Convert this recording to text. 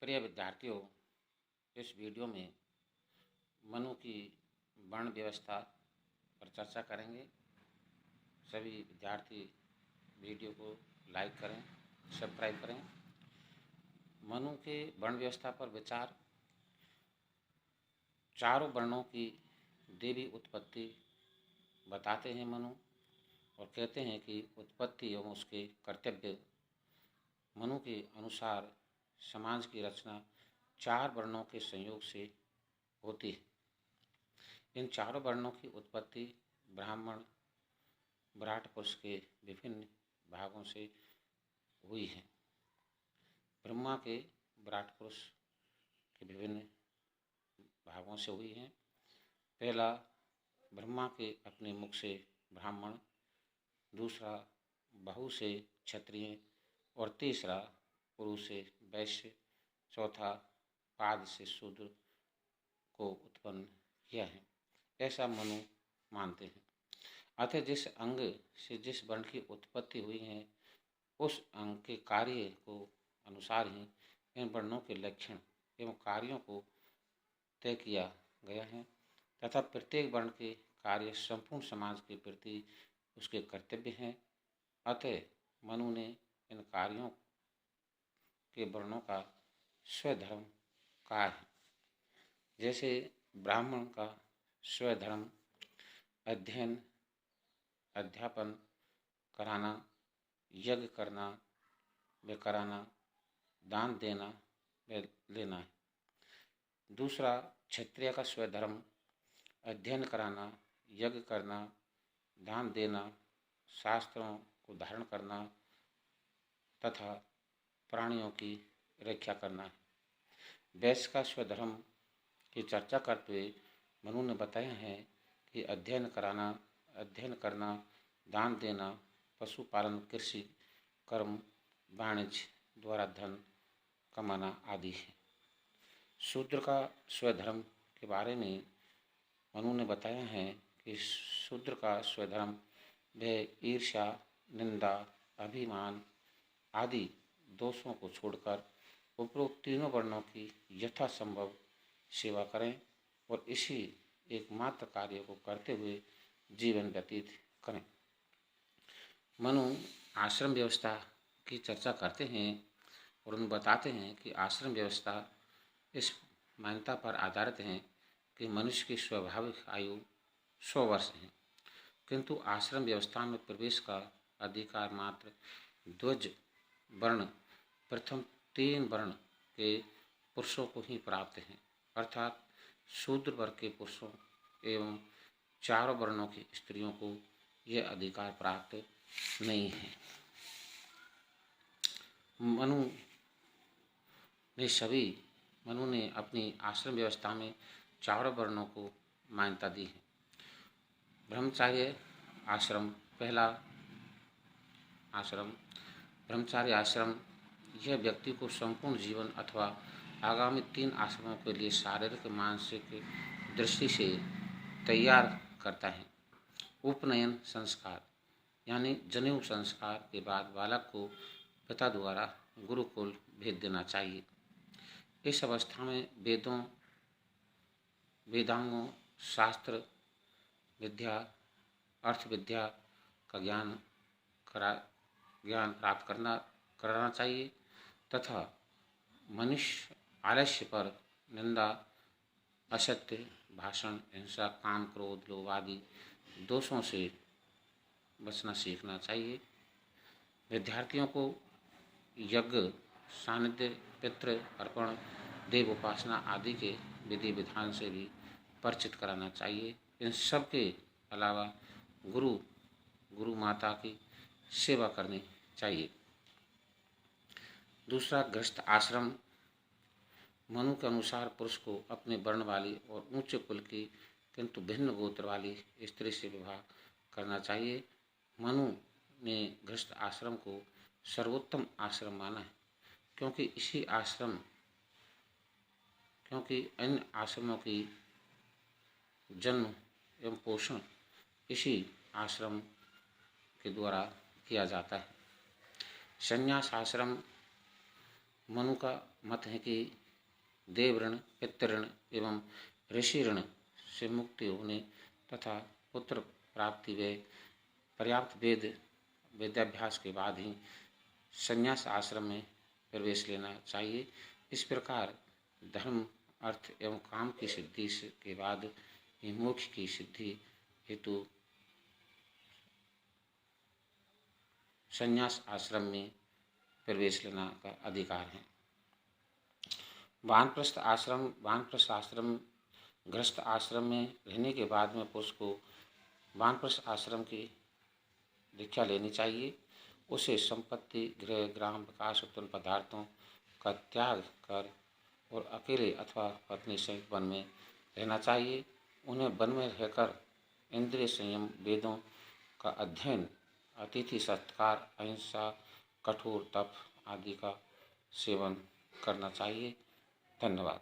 प्रिय विद्यार्थियों, इस वीडियो में मनु की वर्ण व्यवस्था पर चर्चा करेंगे। सभी विद्यार्थी वीडियो को लाइक करें, सब्सक्राइब करें। मनु के वर्ण व्यवस्था पर विचार। चारों वर्णों की देवी उत्पत्ति बताते हैं मनु, और कहते हैं कि उत्पत्ति एवं उसके कर्तव्य। मनु के अनुसार समाज की रचना चार वर्णों के संयोग से होती है। इन चारों वर्णों की उत्पत्ति ब्राह्मण विराट पुरुष के विभिन्न भागों से हुई है। ब्रह्मा के विराट पुरुष के विभिन्न भागों से हुई हैं। पहला, ब्रह्मा के अपने मुख से ब्राह्मण, दूसरा बहु से क्षत्रिय, और तीसरा पुरुष से वैश्य, चौथा पाद से शूद्र को उत्पन्न किया है, ऐसा मनु मानते हैं। अतः जिस अंग से जिस वर्ण की उत्पत्ति हुई है, उस अंग के कार्य को अनुसार ही इन वर्णों के लक्षण एवं कार्यों को तय किया गया है, तथा प्रत्येक वर्ण के कार्य संपूर्ण समाज के प्रति उसके कर्तव्य हैं। अतः मनु ने इन कार्यों के वर्णों का स्वधर्म कहा है। जैसे ब्राह्मण का स्वधर्म अध्ययन, अध्यापन कराना, यज्ञ करना व कराना, दान देना व लेना है। दूसरा, क्षत्रिय का स्वधर्म अध्ययन कराना, यज्ञ करना, दान देना, शास्त्रों को धारण करना तथा प्राणियों की रक्षा करना है। वैश्य का स्वधर्म की चर्चा करते हुए मनु ने बताया है कि अध्ययन करना, दान देना, पशुपालन, कृषि, कर्म, वाणिज्य द्वारा धन कमाना आदि है। शूद्र का स्वधर्म के बारे में मनु ने बताया है कि शूद्र का स्वधर्म वह ईर्ष्या, निंदा, अभिमान आदि दोषों को छोड़कर उपरोक्त तीनों वर्णों की यथासंभव सेवा करें और इसी एकमात्र कार्य को करते हुए जीवन व्यतीत करें। मनु आश्रम व्यवस्था की चर्चा करते हैं और उन बताते हैं कि आश्रम व्यवस्था इस मान्यता पर आधारित है कि मनुष्य की स्वाभाविक आयु 100 वर्ष है, किंतु आश्रम व्यवस्था में प्रवेश का अधिकार मात्र द्विज वर्ण प्रथम 3 वर्ण के पुरुषों को ही प्राप्त है, अर्थात शूद्र वर्ग के पुरुषों एवं चारों वर्णों की स्त्रियों को यह अधिकार प्राप्त नहीं है। मनु ने अपनी आश्रम व्यवस्था में चारों वर्णों को मान्यता दी है। ब्रह्मचार्य आश्रम, पहला आश्रम ब्रह्मचार्य आश्रम, यह व्यक्ति को संपूर्ण जीवन अथवा आगामी 3 आश्रमों के लिए शारीरिक मानसिक दृष्टि से तैयार करता है। उपनयन संस्कार यानी जनेऊ संस्कार के बाद बालक को पिता द्वारा गुरुकुल भेज देना चाहिए। इस अवस्था में वेदांगों, शास्त्र विद्या, अर्थ विद्या का ज्ञान प्राप्त कराना चाहिए तथा मनुष्य आलस्य पर, निंदा, असत्य भाषण, हिंसा, काम, क्रोध, लोभ आदि दोषों से बचना सीखना चाहिए। विद्यार्थियों को यज्ञ, सानिध्य, पितृ अर्पण, देव उपासना आदि के विधि विधान से भी परिचित कराना चाहिए। इन सब के अलावा गुरु माता की सेवा करनी चाहिए। दूसरा, गृहस्थ आश्रम। मनु के अनुसार पुरुष को अपने वर्ण वाली और ऊंचे कुल की किंतु भिन्न गोत्र वाली स्त्री से विवाह करना चाहिए। मनु ने गृहस्थ आश्रम को सर्वोत्तम आश्रम माना है, क्योंकि अन्य आश्रमों की जन्म एवं पोषण इसी आश्रम के द्वारा किया जाता है। संन्यास आश्रम मनु का मत है कि देव ऋण, पितृ ऋण एवं ऋषि ऋण से मुक्ति होने तथा पुत्र प्राप्ति व पर्याप्त वेदाभ्यास के बाद ही संन्यास आश्रम में प्रवेश लेना चाहिए। इस प्रकार धर्म, अर्थ एवं काम की सिद्धि के बाद ही मोक्ष की सिद्धि हेतु संन्यास आश्रम में प्रवेश लेना का अधिकार है। वानप्रस्थ आश्रम गृहस्थ आश्रम में रहने के बाद में पुरुष को वानप्रस्थ आश्रम की दीक्षा लेनी चाहिए। उसे संपत्ति, गृह, ग्राम, विकास, उत्पन्न पदार्थों का त्याग कर और अकेले अथवा पत्नी सहित वन में रहना चाहिए। उन्हें वन में रहकर इंद्रिय संयम, वेदों का अध्ययन, अतिथि सत्कार, अहिंसा, कठोर तप आदि का सेवन करना चाहिए। धन्यवाद।